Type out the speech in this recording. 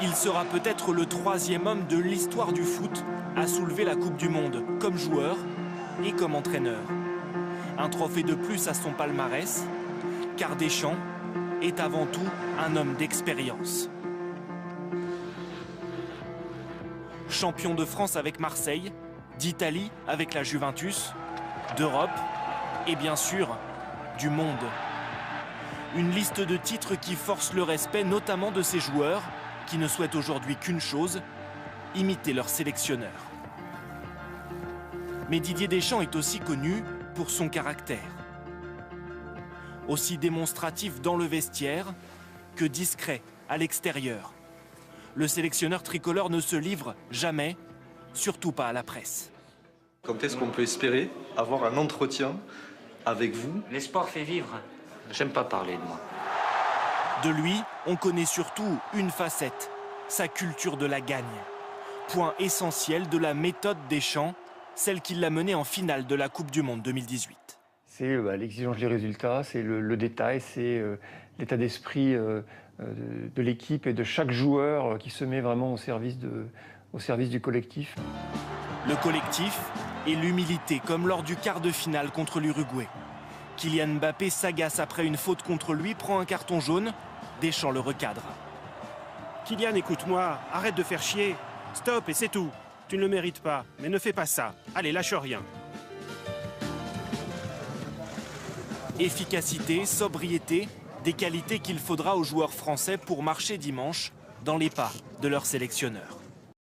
Il sera peut-être le 3e homme de l'histoire du foot à soulever la Coupe du Monde comme joueur et comme entraîneur. Un trophée de plus à son palmarès, car Deschamps est avant tout un homme d'expérience. Champion de France avec Marseille, d'Italie avec la Juventus, d'Europe et bien sûr du monde. Une liste de titres qui force le respect notamment de ces joueurs qui ne souhaitent aujourd'hui qu'une chose, imiter leur sélectionneur. Mais Didier Deschamps est aussi connu pour son caractère. Aussi démonstratif dans le vestiaire que discret à l'extérieur. Le sélectionneur tricolore ne se livre jamais, surtout pas à la presse. Quand est-ce qu'on peut espérer avoir un entretien avec vous? L'espoir fait vivre. J'aime pas parler de moi. De lui, on connaît surtout une facette, sa culture de la gagne. Point essentiel de la méthode Deschamps, celle qui l'a mené en finale de la Coupe du Monde 2018. C'est l'exigence des résultats, c'est le détail, c'est l'état d'esprit de l'équipe et de chaque joueur qui se met vraiment au service du collectif. Le collectif et l'humilité, comme lors du quart de finale contre l'Uruguay. Kylian Mbappé s'agace après une faute contre lui, prend un carton jaune, Deschamps le recadre. Kylian, écoute-moi, arrête de faire chier. Stop et c'est tout. Tu ne le mérites pas, mais ne fais pas ça. Allez, lâche rien. Efficacité, sobriété, des qualités qu'il faudra aux joueurs français pour marcher dimanche dans les pas de leur sélectionneur.